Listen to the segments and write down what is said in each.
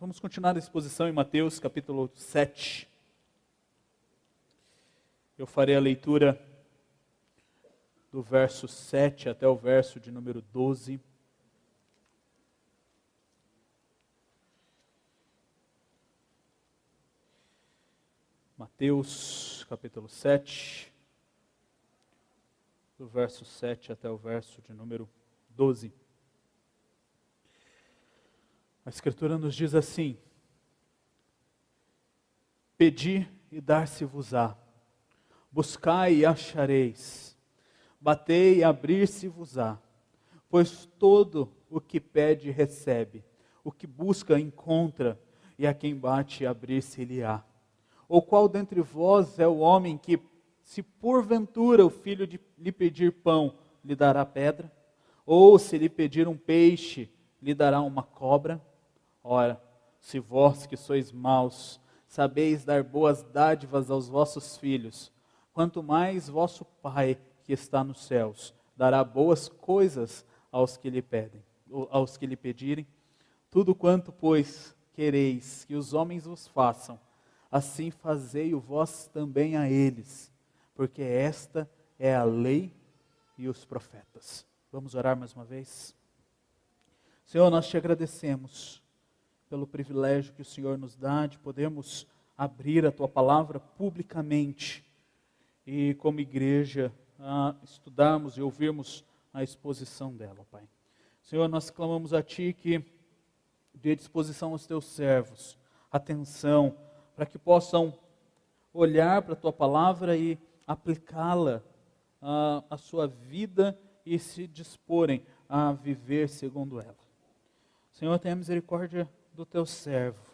Vamos continuar a exposição em Mateus capítulo 7. Eu farei a leitura do verso 7 até o verso de número 12. Mateus capítulo 7, do verso 7 até o verso de número 12. A Escritura nos diz assim: Pedi e dar-se-vos-á, buscai e achareis, batei e abrir-se-vos-á, pois todo o que pede recebe, o que busca encontra, e a quem bate abrir-se-lhe-á. Ou qual dentre vós é o homem que, se porventura o filho lhe pedir pão, lhe dará pedra? Ou se lhe pedir um peixe, lhe dará uma cobra? Ora, se vós que sois maus, sabeis dar boas dádivas aos vossos filhos, quanto mais vosso Pai, que está nos céus, dará boas coisas aos que lhe pedem, aos que lhe pedirem. Tudo quanto, pois, quereis que os homens vos façam, assim fazei-o vós também a eles, porque esta é a lei e os profetas. Vamos orar mais uma vez? Senhor, nós te agradecemos pelo privilégio que o Senhor nos dá de podermos abrir a Tua palavra publicamente e, como igreja, estudarmos e ouvirmos a exposição dela, Pai. Senhor, nós clamamos a Ti que dê disposição aos Teus servos, atenção, para que possam olhar para a Tua palavra e aplicá-la à sua vida e se disporem a viver segundo ela. Senhor, tenha misericórdia do Teu servo,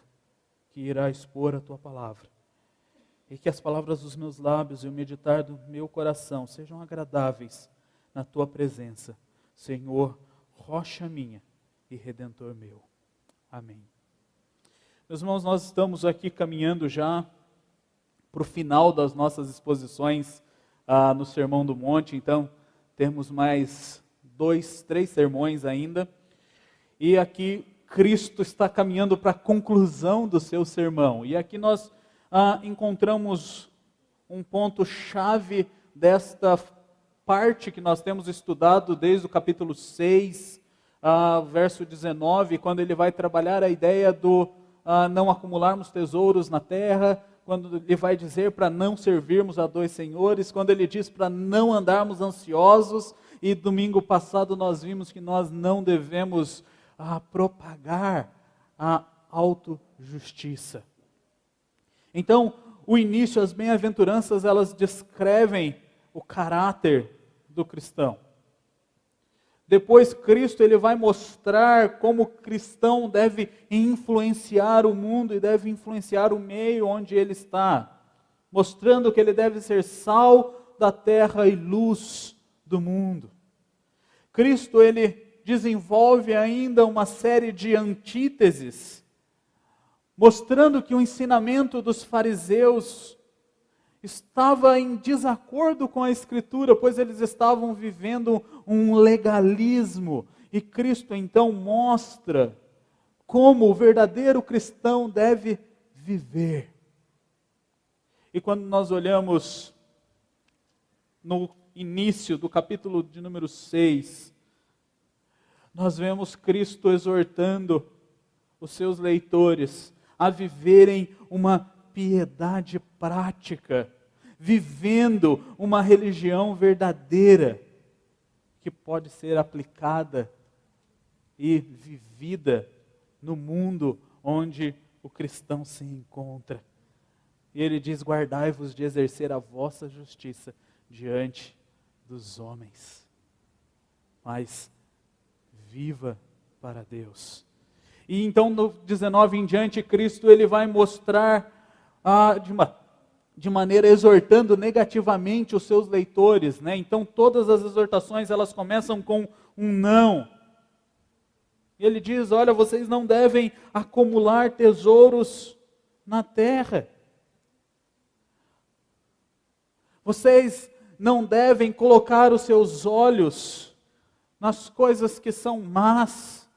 que irá expor a Tua palavra, e que as palavras dos meus lábios e o meditar do meu coração sejam agradáveis na Tua presença, Senhor, rocha minha e redentor meu. Amém. Meus irmãos, nós estamos aqui caminhando já para o final das nossas exposições no Sermão do Monte, então temos mais 3 sermões ainda, e aqui Cristo está caminhando para a conclusão do seu sermão, e aqui nós encontramos um ponto-chave desta parte que nós temos estudado desde o capítulo 6, verso 19, quando ele vai trabalhar a ideia do não acumularmos tesouros na terra, quando ele vai dizer para não servirmos a 2 senhores, quando ele diz para não andarmos ansiosos, e domingo passado nós vimos que nós não devemos propagar a autojustiça. Então, o início, as bem-aventuranças, elas descrevem o caráter do cristão. Depois, Cristo ele vai mostrar como o cristão deve influenciar o mundo e deve influenciar o meio onde ele está, mostrando que ele deve ser sal da terra e luz do mundo. Cristo ele desenvolve ainda uma série de antíteses, mostrando que o ensinamento dos fariseus estava em desacordo com a Escritura, pois eles estavam vivendo um legalismo, e Cristo então mostra como o verdadeiro cristão deve viver. E quando nós olhamos no início do capítulo de número 6, nós vemos Cristo exortando os seus leitores a viverem uma piedade prática, vivendo uma religião verdadeira, que pode ser aplicada e vivida no mundo onde o cristão se encontra. E ele diz: guardai-vos de exercer a vossa justiça diante dos homens, mas viva para Deus. E então no 19 em diante, Cristo ele vai mostrar de maneira exortando negativamente os seus leitores, né? Então todas as exortações elas começam com um não. E ele diz: olha, vocês não devem acumular tesouros na terra. Vocês não devem colocar os seus olhos nas coisas que são más.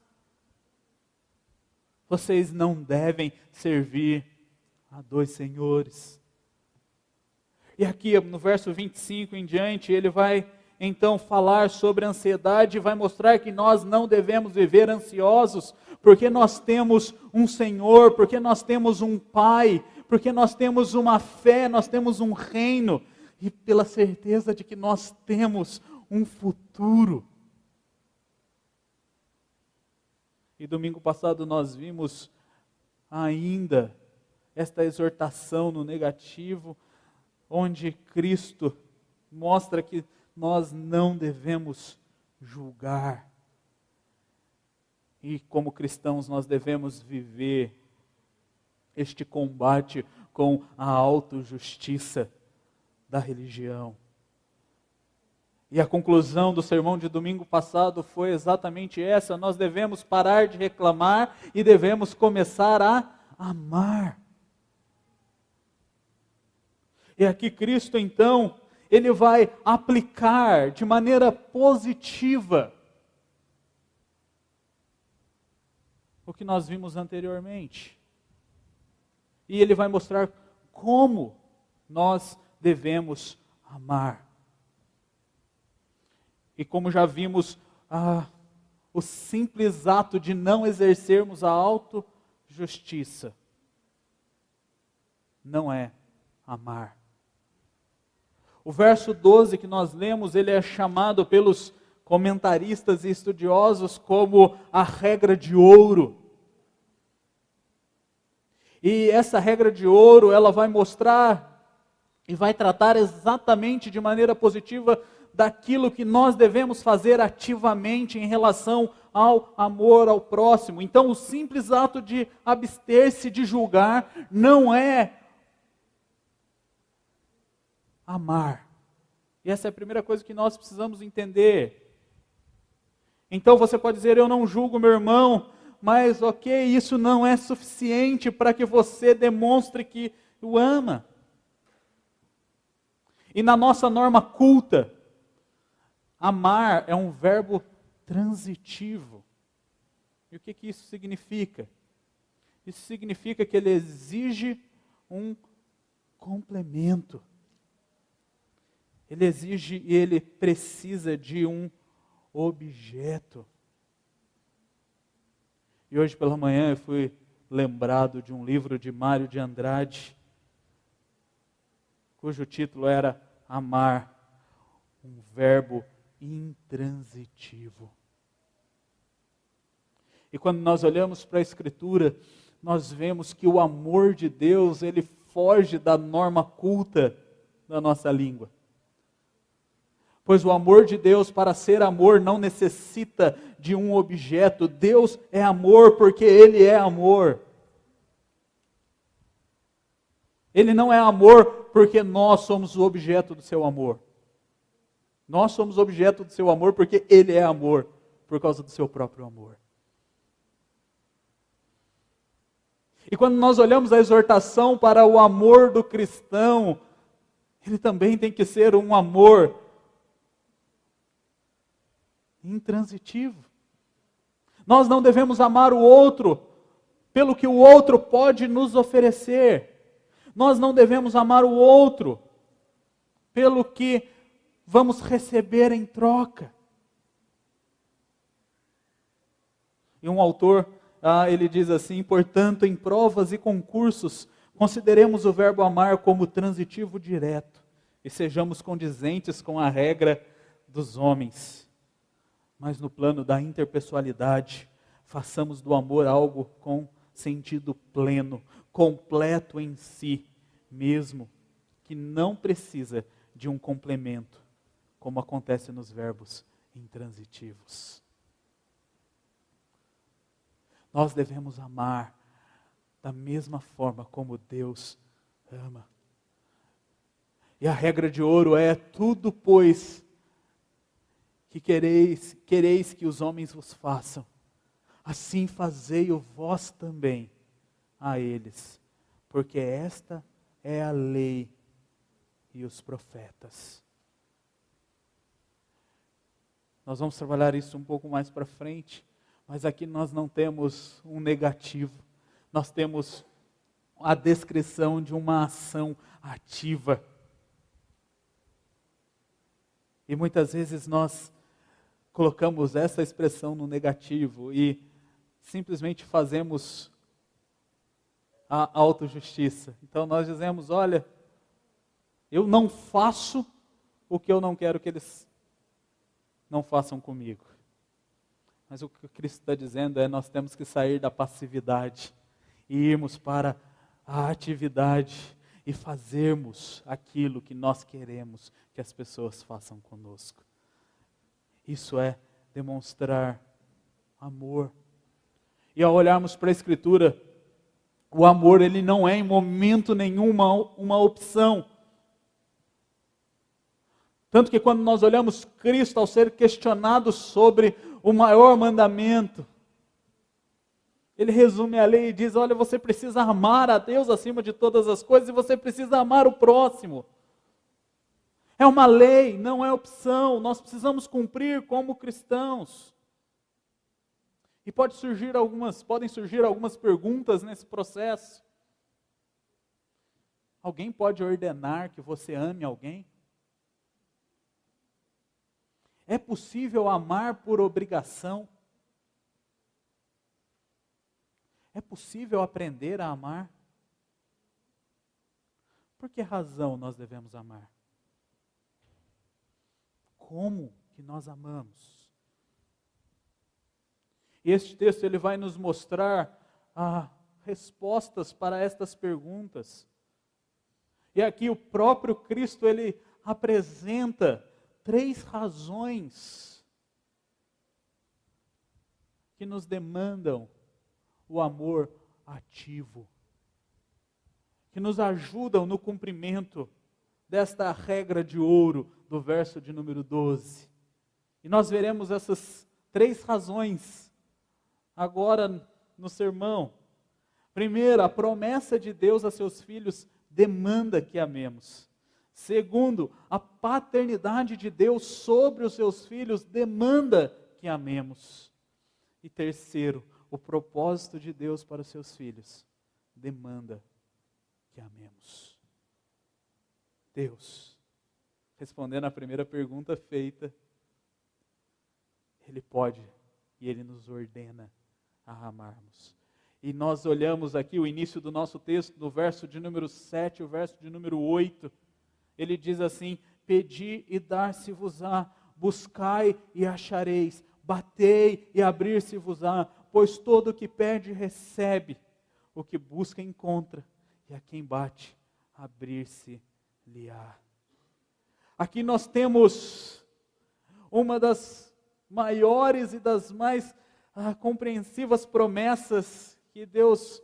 Vocês não devem servir a dois senhores. E aqui no verso 25 em diante, ele vai então falar sobre a ansiedade e vai mostrar que nós não devemos viver ansiosos, porque nós temos um Senhor, porque nós temos um Pai, porque nós temos uma fé, nós temos um reino, e pela certeza de que nós temos um futuro. E domingo passado nós vimos ainda esta exortação no negativo, onde Cristo mostra que nós não devemos julgar. E como cristãos nós devemos viver este combate com a autojustiça da religião. E a conclusão do sermão de domingo passado foi exatamente essa: nós devemos parar de reclamar e devemos começar a amar. E aqui Cristo então, ele vai aplicar de maneira positiva o que nós vimos anteriormente. E ele vai mostrar como nós devemos amar. E como já vimos, o simples ato de não exercermos a autojustiça não é amar. O verso 12 que nós lemos, ele é chamado pelos comentaristas e estudiosos como a regra de ouro. E essa regra de ouro, ela vai mostrar e vai tratar exatamente de maneira positiva daquilo que nós devemos fazer ativamente em relação ao amor ao próximo. Então, o simples ato de abster-se de julgar não é amar. E essa é a primeira coisa que nós precisamos entender. Então você pode dizer, eu não julgo meu irmão, mas ok, isso não é suficiente para que você demonstre que o ama. E na nossa norma culta, amar é um verbo transitivo. E o que isso significa? Isso significa que ele exige um complemento. Ele exige e ele precisa de um objeto. E hoje pela manhã eu fui lembrado de um livro de Mário de Andrade, cujo título era Amar, um verbo intransitivo. E quando nós olhamos para a Escritura, nós vemos que o amor de Deus, ele foge da norma culta da nossa língua. Pois o amor de Deus, para ser amor, não necessita de um objeto. Deus é amor porque Ele é amor. Ele não é amor porque nós somos o objeto do seu amor. Nós somos objeto do seu amor porque Ele é amor, por causa do seu próprio amor. E quando nós olhamos a exortação para o amor do cristão, ele também tem que ser um amor intransitivo. Nós não devemos amar o outro pelo que o outro pode nos oferecer. Nós não devemos amar o outro pelo que vamos receber em troca. E um autor, ele diz assim: portanto, em provas e concursos, consideremos o verbo amar como transitivo direto e sejamos condizentes com a regra dos homens. Mas no plano da interpessoalidade, façamos do amor algo com sentido pleno, completo em si mesmo, que não precisa de um complemento, como acontece nos verbos intransitivos. Nós devemos amar da mesma forma como Deus ama. E a regra de ouro é: tudo, pois, que quereis que os homens vos façam, assim fazei-o vós também a eles, porque esta é a lei e os profetas. Nós vamos trabalhar isso um pouco mais para frente, Mas aqui nós não temos um negativo, nós temos a descrição de uma ação ativa. E muitas vezes nós colocamos essa expressão no negativo e simplesmente fazemos a autojustiça. Então nós dizemos, olha, eu não faço o que eu não quero que eles não façam comigo. Mas o que Cristo está dizendo é, nós temos que sair da passividade e irmos para a atividade e fazermos aquilo que nós queremos que as pessoas façam conosco. Isso é demonstrar amor. E ao olharmos para a Escritura, o amor ele não é em momento nenhum uma opção. Tanto que quando nós olhamos Cristo ao ser questionado sobre o maior mandamento, ele resume a lei e diz, olha, você precisa amar a Deus acima de todas as coisas e você precisa amar o próximo. É uma lei, não é opção, nós precisamos cumprir como cristãos. E podem surgir algumas perguntas nesse processo. Alguém pode ordenar que você ame alguém? É possível amar por obrigação? É possível aprender a amar? Por que razão nós devemos amar? Como que nós amamos? E este texto ele vai nos mostrar respostas para estas perguntas. E aqui o próprio Cristo ele apresenta 3 razões que nos demandam o amor ativo, que nos ajudam no cumprimento desta regra de ouro do verso de número 12. E nós veremos essas 3 razões agora no sermão. Primeiro, a promessa de Deus a seus filhos demanda que amemos. Segundo, a paternidade de Deus sobre os seus filhos demanda que amemos. E terceiro, o propósito de Deus para os seus filhos demanda que amemos. Deus, respondendo à primeira pergunta feita, Ele pode e Ele nos ordena a amarmos. E nós olhamos aqui o início do nosso texto, no verso de número 7, o verso de número 8, ele diz assim, pedi e dar-se-vos-á, buscai e achareis, batei e abrir-se-vos-á, pois todo o que pede recebe, o que busca encontra, e a quem bate, abrir-se-lhe-á. Aqui nós temos uma das maiores e das mais compreensivas promessas que Deus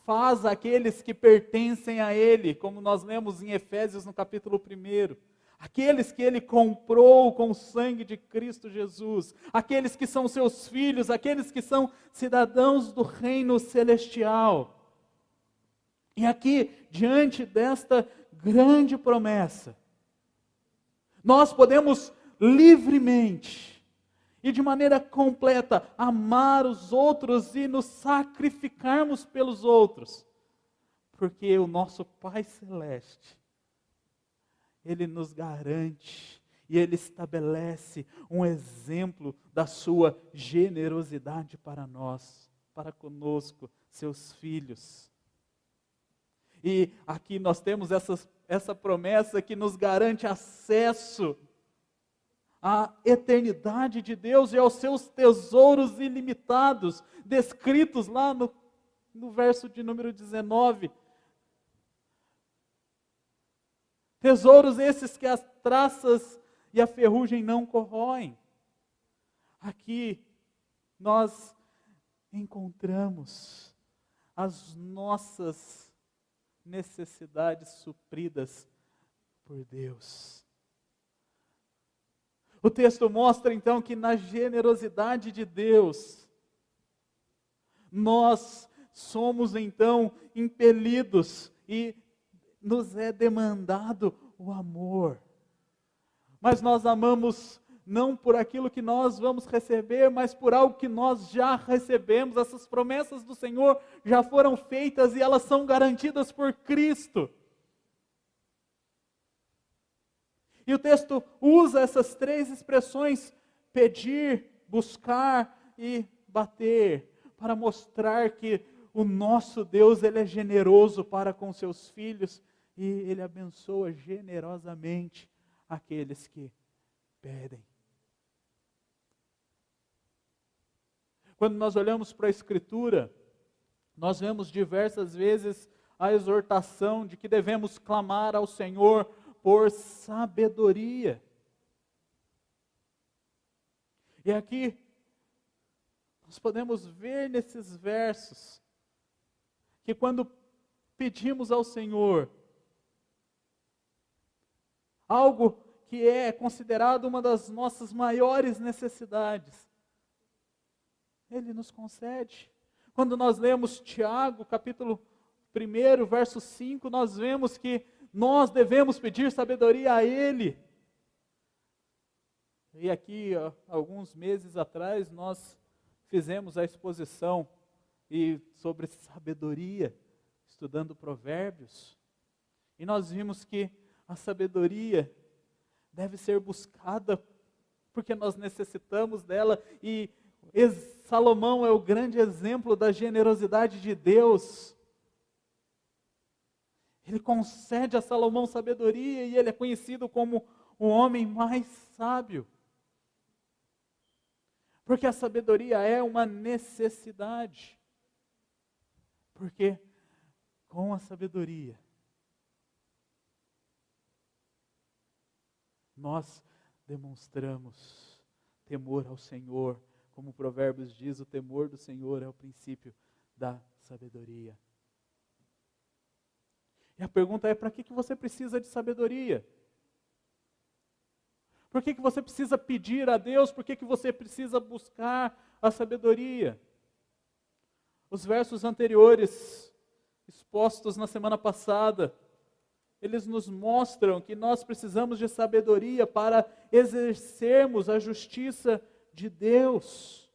faz àqueles que pertencem a Ele, como nós lemos em Efésios no capítulo 1. Aqueles que Ele comprou com o sangue de Cristo Jesus, aqueles que são seus filhos, aqueles que são cidadãos do reino celestial. E aqui, diante desta grande promessa, nós podemos livremente e de maneira completa amar os outros e nos sacrificarmos pelos outros, porque o nosso Pai Celeste, Ele nos garante e Ele estabelece um exemplo da sua generosidade para nós, para conosco, seus filhos. E aqui nós temos essa promessa que nos garante acesso à eternidade de Deus e aos seus tesouros ilimitados, descritos lá no verso de número 19. Tesouros esses que as traças e a ferrugem não corroem. Aqui nós encontramos as nossas necessidades supridas por Deus. O texto mostra então que na generosidade de Deus, nós somos então impelidos e nos é demandado o amor. Mas nós amamos não por aquilo que nós vamos receber, mas por algo que nós já recebemos. Essas promessas do Senhor já foram feitas e elas são garantidas por Cristo. E o texto usa essas três expressões: pedir, buscar e bater, para mostrar que o nosso Deus, Ele é generoso para com seus filhos e Ele abençoa generosamente aqueles que pedem. Quando nós olhamos para a Escritura, nós vemos diversas vezes a exortação de que devemos clamar ao Senhor por sabedoria. E aqui nós podemos ver nesses versos que quando pedimos ao Senhor algo que é considerado uma das nossas maiores necessidades, Ele nos concede. Quando nós lemos Tiago, capítulo 1, verso 5, nós vemos que nós devemos pedir sabedoria a Ele. E aqui, alguns meses atrás, nós fizemos a exposição sobre sabedoria, estudando Provérbios. E nós vimos que a sabedoria deve ser buscada porque nós necessitamos dela. E Salomão é o grande exemplo da generosidade de Deus. Ele concede a Salomão sabedoria e ele é conhecido como o homem mais sábio. Porque a sabedoria é uma necessidade. Porque com a sabedoria nós demonstramos temor ao Senhor. Como o Provérbios diz, o temor do Senhor é o princípio da sabedoria. E a pergunta é: para que você precisa de sabedoria? Por que você precisa pedir a Deus? Por que você precisa buscar a sabedoria? Os versos anteriores, expostos na semana passada, eles nos mostram que nós precisamos de sabedoria para exercermos a justiça de Deus.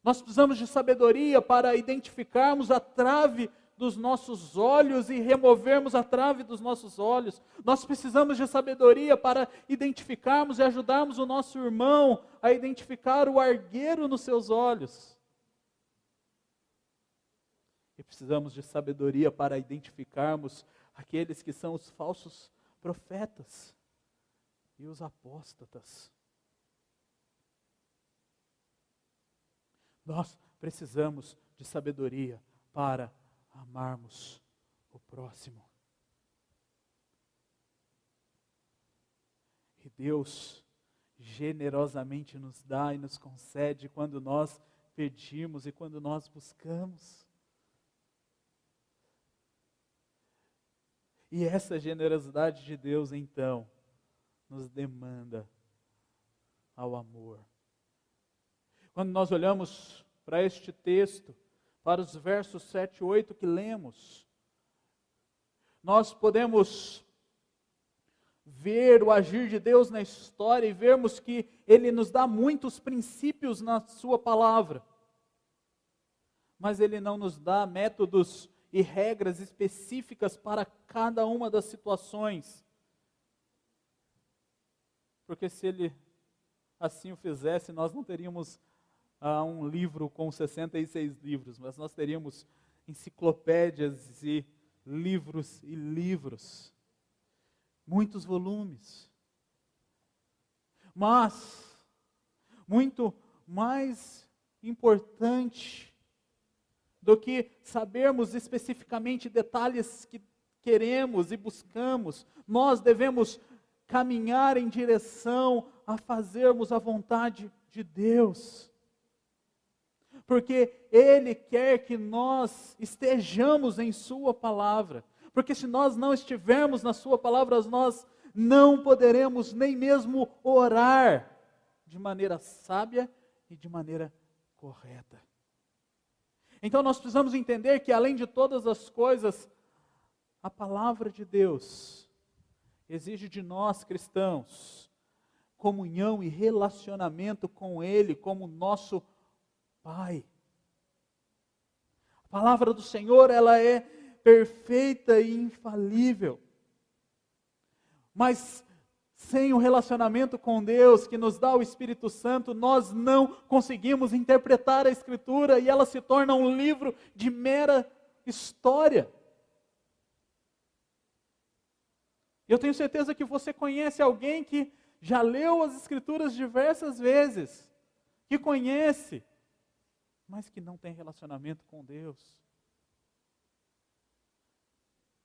Nós precisamos de sabedoria para identificarmos a trave dos nossos olhos e removermos a trave dos nossos olhos. Nós precisamos de sabedoria para identificarmos e ajudarmos o nosso irmão a identificar o argueiro nos seus olhos. E precisamos de sabedoria para identificarmos aqueles que são os falsos profetas e os apóstatas. Nós precisamos de sabedoria para amarmos o próximo. E Deus generosamente nos dá e nos concede quando nós pedimos e quando nós buscamos. E essa generosidade de Deus, então, nos demanda ao amor. Quando nós olhamos para este texto, para os versos 7 e 8 que lemos, nós podemos ver o agir de Deus na história e vermos que Ele nos dá muitos princípios na sua palavra, mas Ele não nos dá métodos e regras específicas para cada uma das situações, porque se Ele assim o fizesse, nós não teríamos um livro com 66 livros, mas nós teríamos enciclopédias e livros, muitos volumes. Mas, muito mais importante do que sabermos especificamente detalhes que queremos e buscamos, nós devemos caminhar em direção a fazermos a vontade de Deus. Porque Ele quer que nós estejamos em Sua palavra. Porque se nós não estivermos na Sua palavra, nós não poderemos nem mesmo orar de maneira sábia e de maneira correta. Então nós precisamos entender que, além de todas as coisas, a palavra de Deus exige de nós, cristãos, comunhão e relacionamento com Ele como nosso Pai. A palavra do Senhor, ela é perfeita e infalível. Mas sem o relacionamento com Deus, que nos dá o Espírito Santo, nós não conseguimos interpretar a Escritura e ela se torna um livro de mera história. Eu tenho certeza que você conhece alguém que já leu as Escrituras diversas vezes, que conhece, mas que não tem relacionamento com Deus.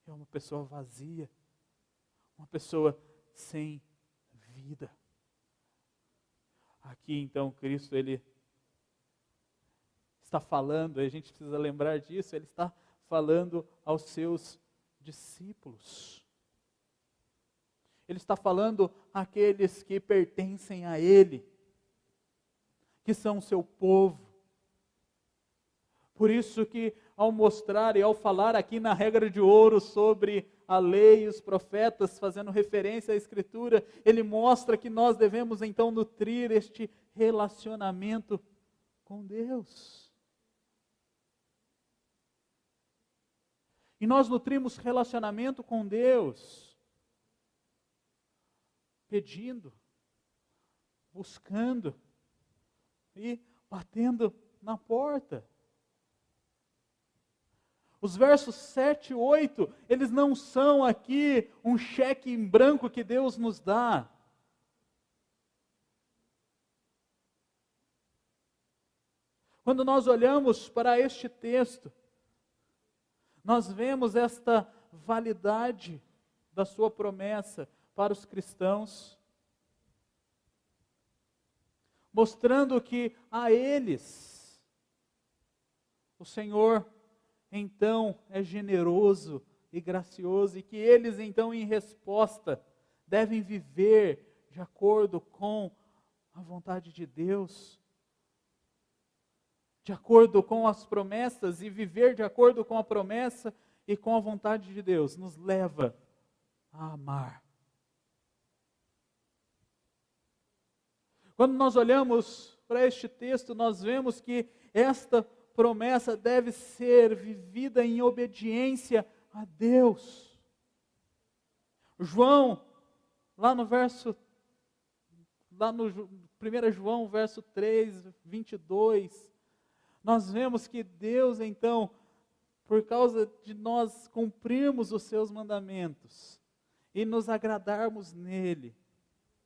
É uma pessoa vazia, uma pessoa sem vida. Aqui então Cristo, Ele está falando, a gente precisa lembrar disso, Ele está falando aos seus discípulos. Ele está falando àqueles que pertencem a Ele, que são o seu povo. Por isso que ao mostrar e ao falar aqui na regra de ouro sobre a lei e os profetas, fazendo referência à Escritura, ele mostra que nós devemos então nutrir este relacionamento com Deus. E nós nutrimos relacionamento com Deus pedindo, buscando e batendo na porta. Os versos 7 e 8, eles não são aqui um cheque em branco que Deus nos dá. Quando nós olhamos para este texto, nós vemos esta validade da sua promessa para os cristãos, mostrando que a eles o Senhor então é generoso e gracioso, e que eles então em resposta devem viver de acordo com a vontade de Deus, de acordo com as promessas, e viver de acordo com a promessa e com a vontade de Deus nos leva a amar. Quando nós olhamos para este texto, nós vemos que esta promessa deve ser vivida em obediência a Deus. João, lá no 1 João, verso 3, 22, nós vemos que Deus, então, por causa de nós cumprirmos os seus mandamentos e nos agradarmos nele,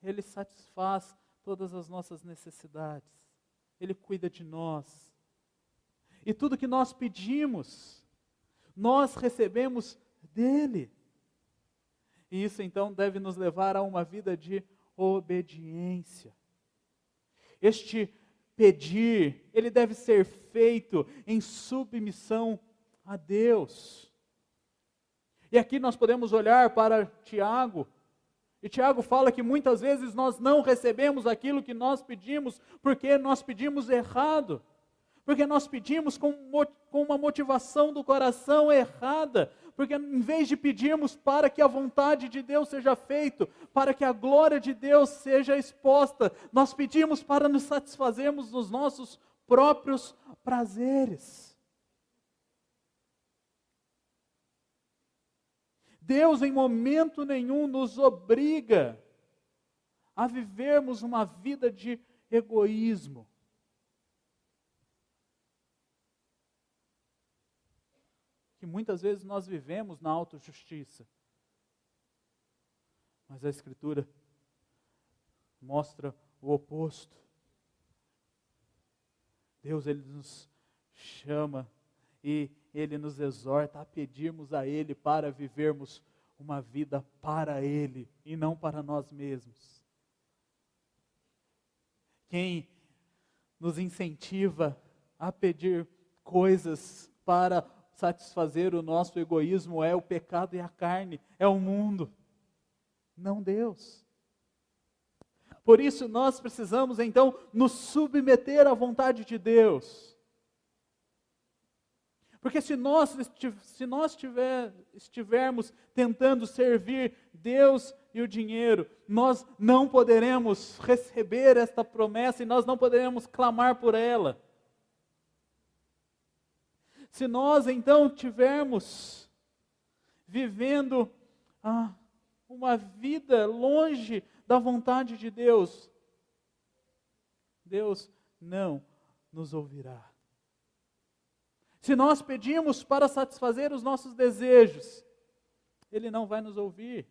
Ele satisfaz todas as nossas necessidades. Ele cuida de nós. E tudo que nós pedimos, nós recebemos dele. E isso então deve nos levar a uma vida de obediência. Este pedir, ele deve ser feito em submissão a Deus. E aqui nós podemos olhar para Tiago, e Tiago fala que muitas vezes nós não recebemos aquilo que nós pedimos, porque nós pedimos errado. Porque nós pedimos com uma motivação do coração errada. Porque em vez de pedirmos para que a vontade de Deus seja feita, para que a glória de Deus seja exposta, nós pedimos para nos satisfazermos nos nossos próprios prazeres. Deus em momento nenhum nos obriga a vivermos uma vida de egoísmo. Que muitas vezes nós vivemos na autojustiça. Mas a Escritura mostra o oposto. Deus, Ele nos chama e Ele nos exorta a pedirmos a Ele para vivermos uma vida para Ele e não para nós mesmos. Quem nos incentiva a pedir coisas para satisfazer o nosso egoísmo é o pecado e a carne, é o mundo, não Deus. Por isso nós precisamos então nos submeter à vontade de Deus. Porque se nós estivermos tentando servir Deus e o dinheiro, nós não poderemos receber esta promessa e nós não poderemos clamar por ela. Se nós então tivermos vivendo uma vida longe da vontade de Deus, Deus não nos ouvirá. Se nós pedimos para satisfazer os nossos desejos, Ele não vai nos ouvir.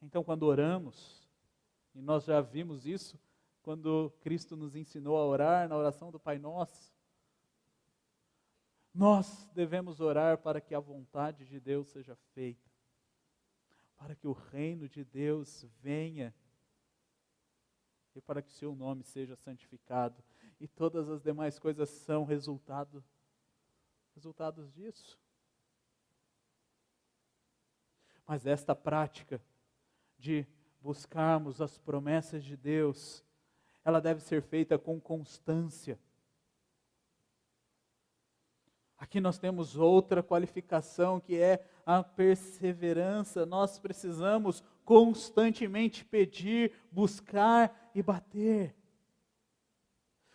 Então, quando oramos, e nós já vimos isso quando Cristo nos ensinou a orar na oração do Pai Nosso, nós devemos orar para que a vontade de Deus seja feita, para que o reino de Deus venha e para que o seu nome seja santificado. E todas as demais coisas são resultados disso. Mas esta prática de buscarmos as promessas de Deus, ela deve ser feita com constância. Aqui nós temos outra qualificação que é a perseverança. Nós precisamos constantemente pedir, buscar e bater.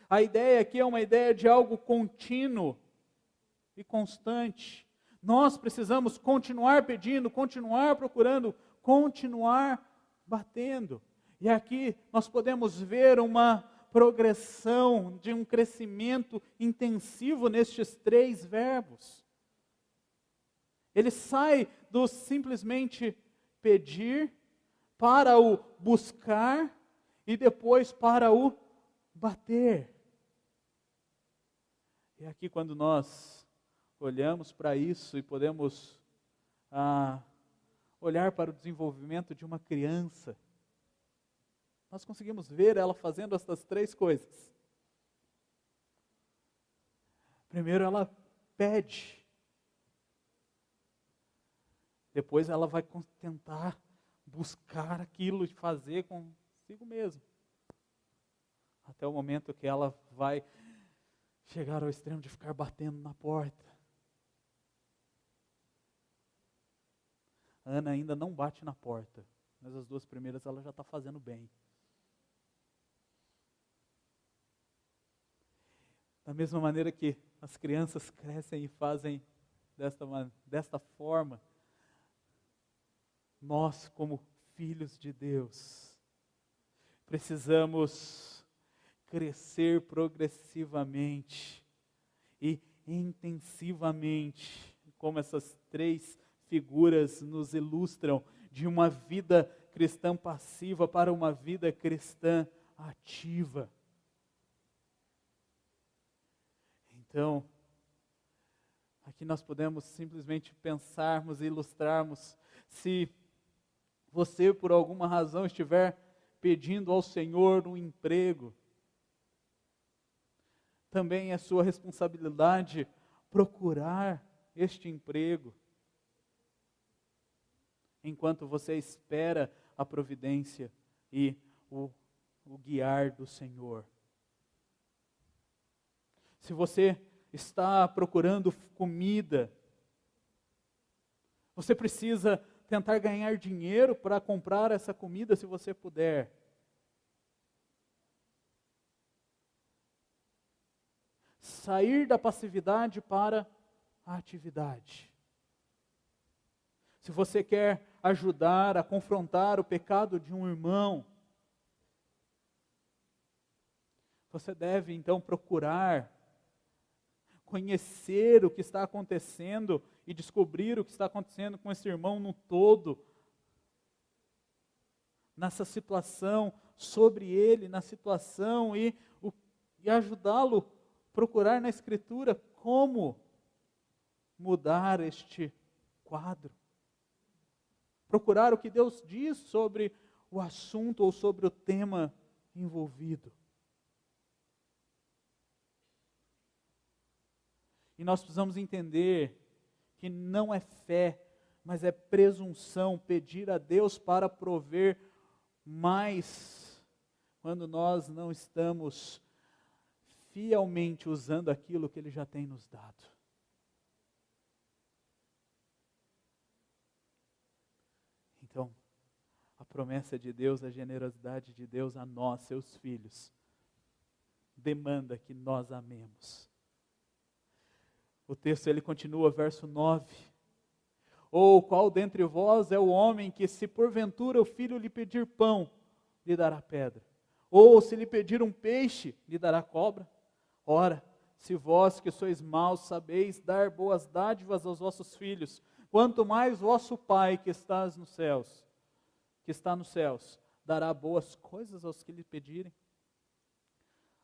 A ideia aqui é uma ideia de algo contínuo e constante. Nós precisamos continuar pedindo, continuar procurando, continuar batendo. E aqui nós podemos ver uma progressão de um crescimento intensivo nestes três verbos. Ele sai do simplesmente pedir para o buscar e depois para o bater. E aqui quando nós olhamos para isso e podemos olhar para o desenvolvimento de uma criança, nós conseguimos ver ela fazendo essas três coisas. Primeiro ela pede. Depois ela vai tentar buscar aquilo e fazer consigo mesma. Até o momento que ela vai chegar ao extremo de ficar batendo na porta. A Ana ainda não bate na porta, mas as duas primeiras ela já está fazendo bem. Da mesma maneira que as crianças crescem e fazem desta forma, nós, como filhos de Deus, precisamos crescer progressivamente e intensivamente, como essas três figuras nos ilustram, de uma vida cristã passiva para uma vida cristã ativa. Então, aqui nós podemos simplesmente pensarmos e ilustrarmos, se você por alguma razão estiver pedindo ao Senhor um emprego, também é sua responsabilidade procurar este emprego, enquanto você espera a providência e o guiar do Senhor. Se você está procurando comida, você precisa tentar ganhar dinheiro para comprar essa comida se você puder. Sair da passividade para a atividade. Se você quer ajudar a confrontar o pecado de um irmão, você deve então procurar conhecer o que está acontecendo e descobrir o que está acontecendo com esse irmão no todo, nessa situação, sobre ele, na situação, e ajudá-lo, procurar na Escritura como mudar este quadro. Procurar o que Deus diz sobre o assunto ou sobre o tema envolvido. E nós precisamos entender que não é fé, mas é presunção pedir a Deus para prover mais quando nós não estamos fielmente usando aquilo que Ele já tem nos dado. Então, a promessa de Deus, a generosidade de Deus a nós, seus filhos, demanda que nós amemos. O texto ele continua, verso 9. Ou qual dentre vós é o homem que, se porventura o filho lhe pedir pão, lhe dará pedra? Ou se lhe pedir um peixe, lhe dará cobra? Ora, se vós que sois maus sabeis dar boas dádivas aos vossos filhos, quanto mais vosso Pai que está nos céus, dará boas coisas aos que lhe pedirem.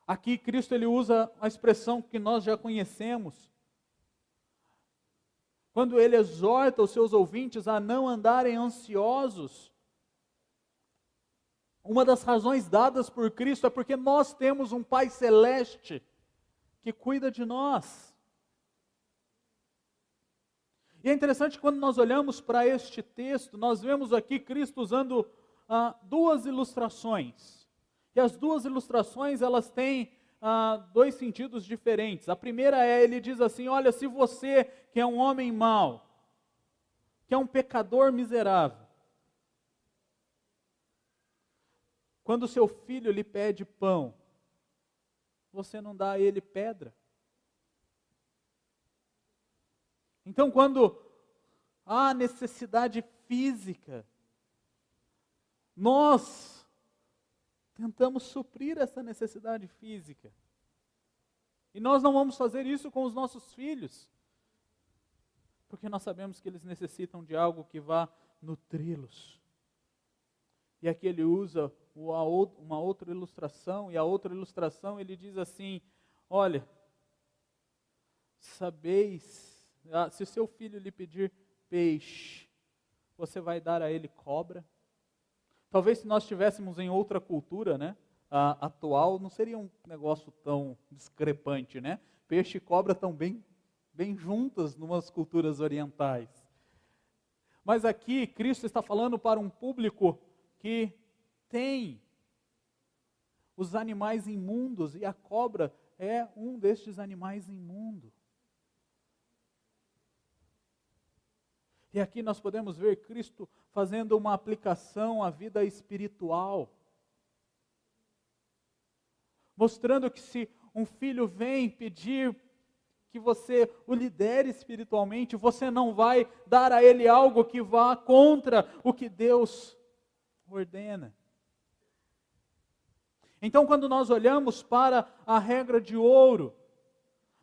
Aqui Cristo ele usa a expressão que nós já conhecemos, quando ele exorta os seus ouvintes a não andarem ansiosos. Uma das razões dadas por Cristo é porque nós temos um Pai celeste que cuida de nós. E é interessante quando nós olhamos para este texto, nós vemos aqui Cristo usando duas ilustrações. E as duas ilustrações, elas têm dois sentidos diferentes. A primeira ele diz assim, olha, se você que é um homem mau, que é um pecador miserável, quando seu filho lhe pede pão, você não dá a ele pedra? Então, quando há necessidade física, nós tentamos suprir essa necessidade física. E nós não vamos fazer isso com os nossos filhos, porque nós sabemos que eles necessitam de algo que vá nutri-los. E aqui ele usa uma outra ilustração, e a outra ilustração ele diz assim, olha, sabeis, se o seu filho lhe pedir peixe, você vai dar a ele cobra? Talvez se nós estivéssemos em outra cultura, né, atual, não seria um negócio tão discrepante, né? Peixe e cobra estão bem juntas numas culturas orientais. Mas aqui Cristo está falando para um público que tem os animais imundos, e a cobra é um destes animais imundos. E aqui nós podemos ver Cristo fazendo uma aplicação à vida espiritual, mostrando que se um filho vem pedir que você o lidere espiritualmente, você não vai dar a ele algo que vá contra o que Deus ordena. Então, quando nós olhamos para a regra de ouro,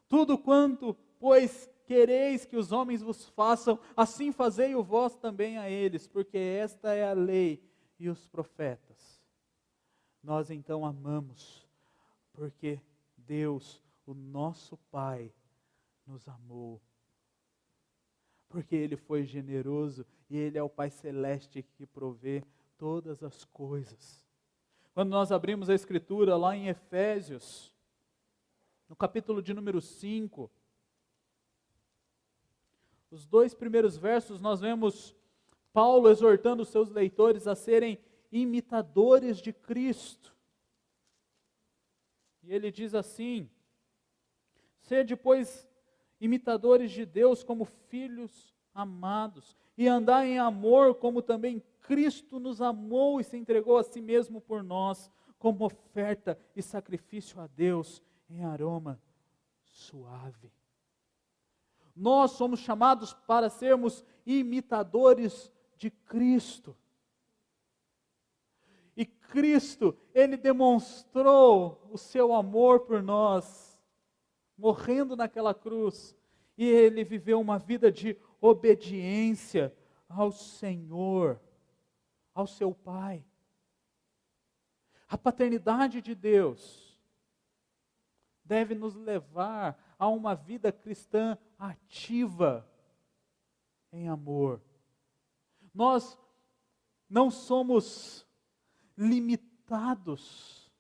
tudo quanto, pois, quereis que os homens vos façam, assim fazei-o vós também a eles, porque esta é a lei e os profetas. Nós então amamos, porque Deus, o nosso Pai, nos amou. Porque Ele foi generoso e Ele é o Pai Celeste que provê todas as coisas. Quando nós abrimos a Escritura lá em Efésios, no capítulo de número 5, os 2 primeiros versos, nós vemos Paulo exortando os seus leitores a serem imitadores de Cristo. E ele diz assim, sede, pois, imitadores de Deus como filhos amados, e andai em amor como também Cristo nos amou e se entregou a si mesmo por nós, como oferta e sacrifício a Deus em aroma suave. Nós somos chamados para sermos imitadores de Cristo. E Cristo, Ele demonstrou o seu amor por nós, morrendo naquela cruz. E Ele viveu uma vida de obediência ao Senhor, ao seu Pai. A paternidade de Deus deve nos levar a uma vida cristã ativa em amor. Nós não somos limitados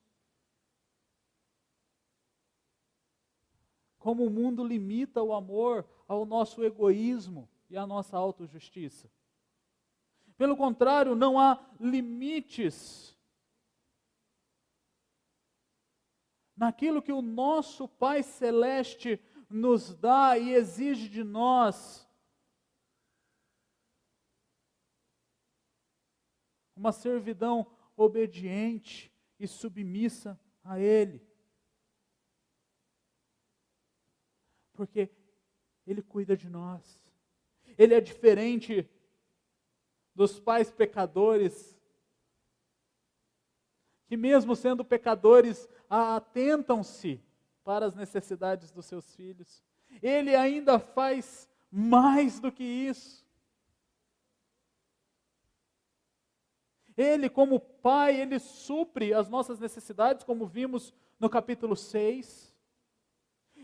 como o mundo limita o amor ao nosso egoísmo e à nossa autojustiça. Pelo contrário, não há limites naquilo que o nosso Pai Celeste nos dá e exige de nós. Uma servidão obediente e submissa a Ele. Porque Ele cuida de nós. Ele é diferente dos pais pecadores, que mesmo sendo pecadores, atentam-se para as necessidades dos seus filhos. Ele ainda faz mais do que isso. Ele, como Pai, Ele supre as nossas necessidades, como vimos no capítulo 6.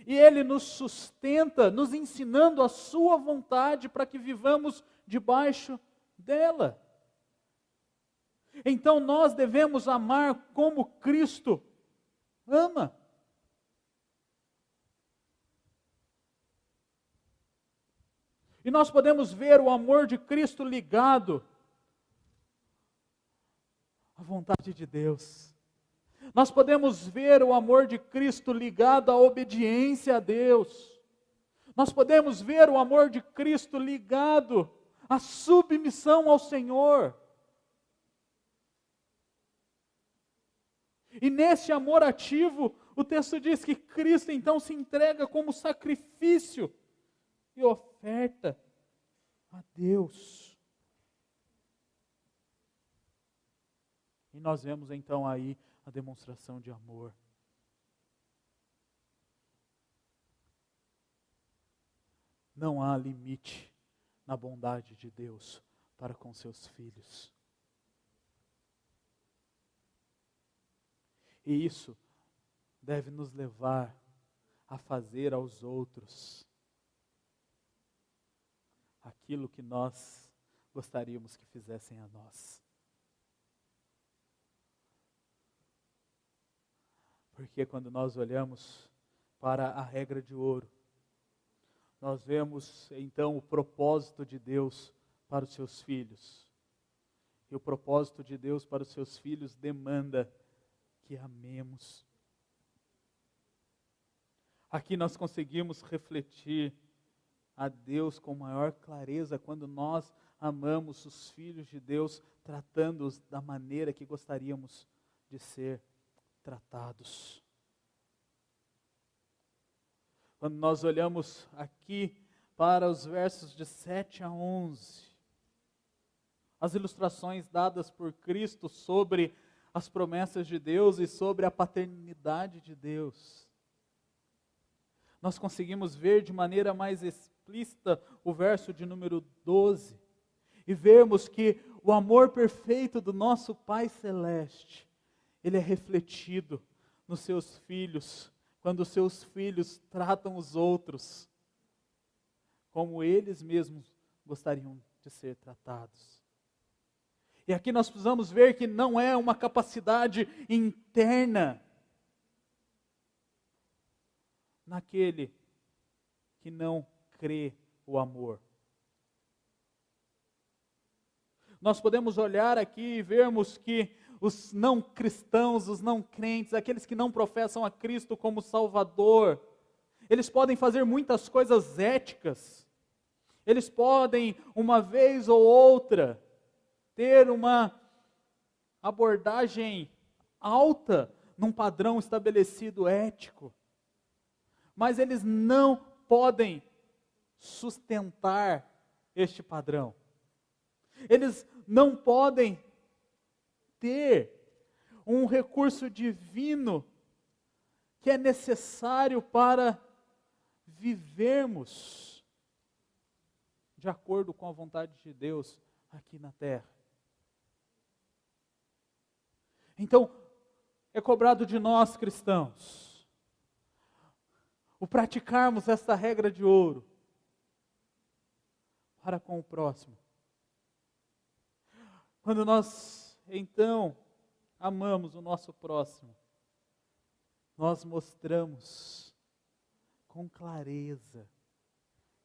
E Ele nos sustenta, nos ensinando a sua vontade para que vivamos debaixo dela. Então nós devemos amar como Cristo ama. E nós podemos ver o amor de Cristo ligado à vontade de Deus. Nós podemos ver o amor de Cristo ligado à obediência a Deus. Nós podemos ver o amor de Cristo ligado à submissão ao Senhor. E nesse amor ativo, o texto diz que Cristo então se entrega como sacrifício e oferta a Deus. E nós vemos então aí a demonstração de amor. Não há limite na bondade de Deus para com seus filhos. E isso deve nos levar a fazer aos outros aquilo que nós gostaríamos que fizessem a nós. Porque quando nós olhamos para a regra de ouro, nós vemos então o propósito de Deus para os seus filhos. E o propósito de Deus para os seus filhos demanda que amemos. Aqui nós conseguimos refletir a Deus com maior clareza quando nós amamos os filhos de Deus, tratando-os da maneira que gostaríamos de ser tratados. Quando nós olhamos aqui para os versos de 7 a 11, as ilustrações dadas por Cristo sobre as promessas de Deus e sobre a paternidade de Deus, nós conseguimos ver de maneira mais explícita o verso de número 12, e vemos que o amor perfeito do nosso Pai Celeste, ele é refletido nos seus filhos, quando os seus filhos tratam os outros como eles mesmos gostariam de ser tratados. E aqui nós precisamos ver que não é uma capacidade interna naquele que não crê o amor. Nós podemos olhar aqui e vermos que os não cristãos, os não crentes, aqueles que não professam a Cristo como Salvador, eles podem fazer muitas coisas éticas, eles podem, uma vez ou outra, ter uma abordagem alta num padrão estabelecido ético, mas eles não podem sustentar este padrão. Eles não podem ter um recurso divino que é necessário para vivermos de acordo com a vontade de Deus aqui na terra. Então, é cobrado de nós cristãos o praticarmos esta regra de ouro para com o próximo. Quando nós, então, amamos o nosso próximo, nós mostramos com clareza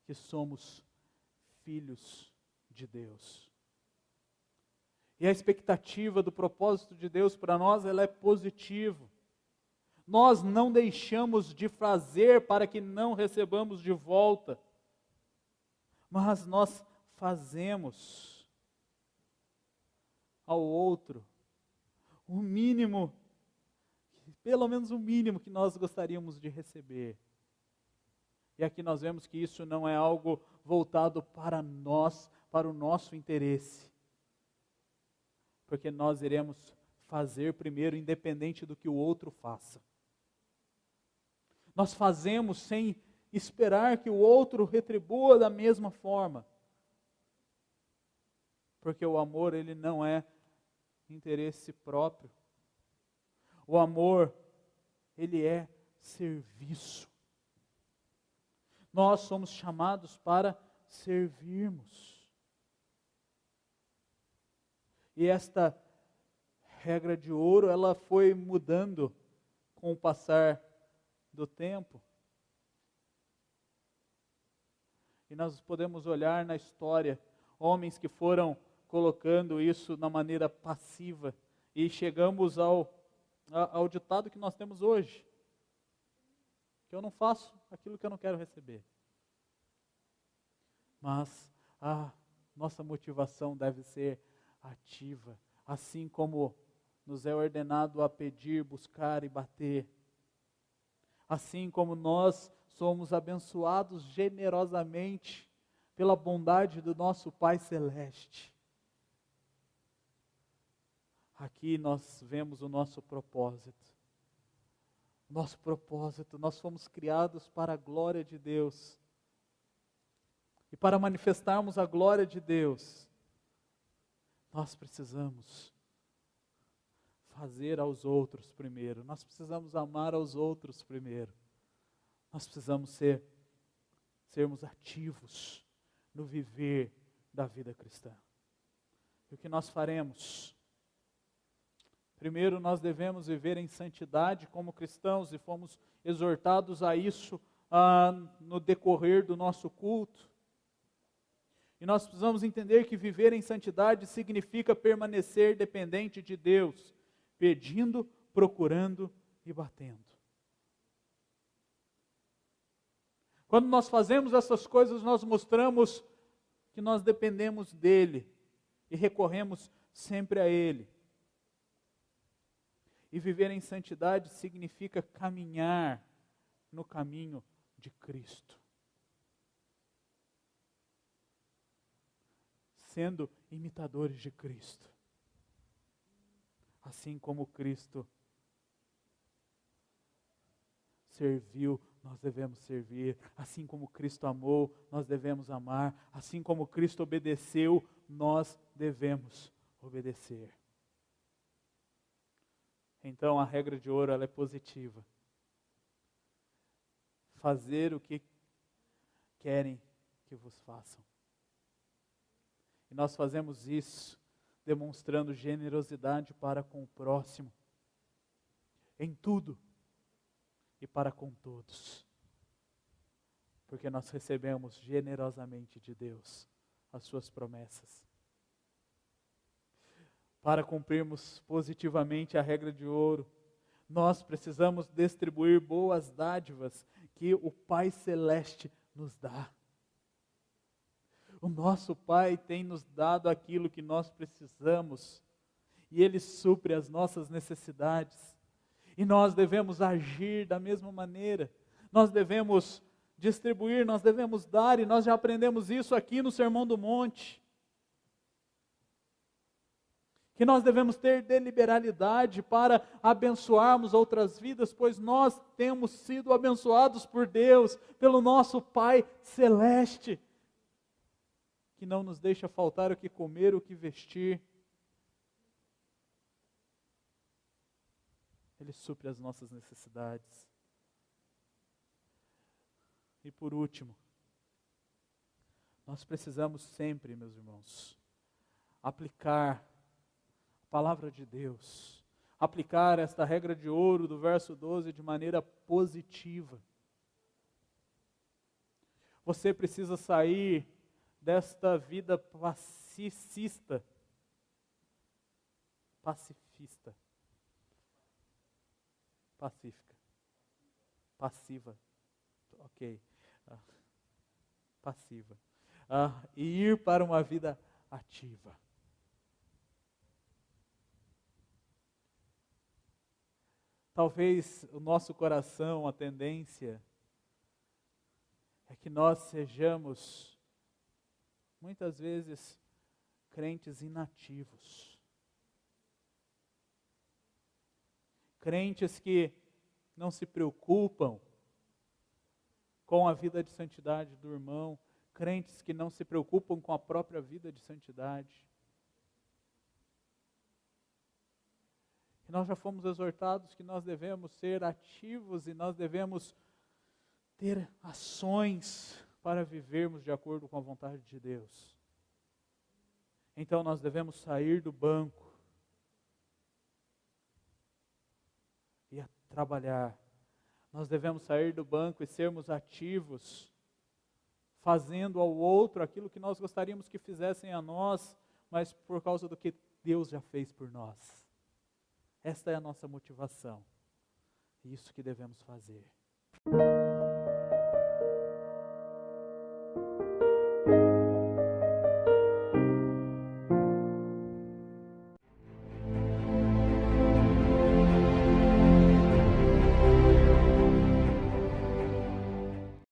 que somos filhos de Deus. E a expectativa do propósito de Deus para nós, ela é positiva. Nós não deixamos de fazer para que não recebamos de volta, mas nós fazemos ao outro o mínimo, pelo menos o mínimo que nós gostaríamos de receber. E aqui nós vemos que isso não é algo voltado para nós, para o nosso interesse, porque nós iremos fazer primeiro, independente do que o outro faça. Nós fazemos sem esperar que o outro retribua da mesma forma. Porque o amor, ele não é interesse próprio. O amor, ele é serviço. Nós somos chamados para servirmos. E esta regra de ouro, ela foi mudando com o passar do tempo. E nós podemos olhar na história homens que foram colocando isso na maneira passiva e chegamos ao ditado que nós temos hoje, que eu não faço aquilo que eu não quero receber. Mas a nossa motivação deve ser ativa, assim como nos é ordenado a pedir, buscar e bater. Assim como nós somos abençoados generosamente pela bondade do nosso Pai Celeste. Aqui nós vemos o nosso propósito. Nosso propósito, nós fomos criados para a glória de Deus. E para manifestarmos a glória de Deus, nós precisamos fazer aos outros primeiro. Nós precisamos amar aos outros primeiro. Nós precisamos sermos ativos no viver da vida cristã. E o que nós faremos? Primeiro, nós devemos viver em santidade como cristãos e fomos exortados a isso no decorrer do nosso culto. E nós precisamos entender que viver em santidade significa permanecer dependente de Deus, pedindo, procurando e batendo. Quando nós fazemos essas coisas, nós mostramos que nós dependemos dEle e recorremos sempre a Ele. E viver em santidade significa caminhar no caminho de Cristo, sendo imitadores de Cristo. Assim como Cristo serviu, nós devemos servir. Assim como Cristo amou, nós devemos amar. Assim como Cristo obedeceu, nós devemos obedecer. Então a regra de ouro, ela é positiva. Fazer o que querem que vos façam. E nós fazemos isso demonstrando generosidade para com o próximo, em tudo e para com todos. Porque nós recebemos generosamente de Deus as suas promessas. Para cumprirmos positivamente a regra de ouro, nós precisamos distribuir boas dádivas que o Pai Celeste nos dá. O nosso Pai tem nos dado aquilo que nós precisamos, e Ele supre as nossas necessidades. E nós devemos agir da mesma maneira. Nós devemos distribuir, nós devemos dar, e nós já aprendemos isso aqui no Sermão do Monte. Que nós devemos ter deliberalidade para abençoarmos outras vidas, pois nós temos sido abençoados por Deus, pelo nosso Pai Celeste, que não nos deixa faltar o que comer, o que vestir. Ele supre as nossas necessidades. E por último, nós precisamos sempre, meus irmãos, aplicar a palavra de Deus, aplicar esta regra de ouro do verso 12 de maneira positiva. Você precisa sair desta vida pacifista, pacífica, passiva. Ok. Passiva. E ir para uma vida ativa. Talvez o nosso coração, a tendência é que nós sejamos, muitas vezes, crentes inativos. Crentes que não se preocupam com a vida de santidade do irmão, crentes que não se preocupam com a própria vida de santidade. E nós já fomos exortados que nós devemos ser ativos e nós devemos ter ações para vivermos de acordo com a vontade de Deus. Então nós devemos sair do banco e trabalhar. Nós devemos sair do banco e sermos ativos, fazendo ao outro aquilo que nós gostaríamos que fizessem a nós, mas por causa do que Deus já fez por nós. Esta é a nossa motivação. É isso que devemos fazer.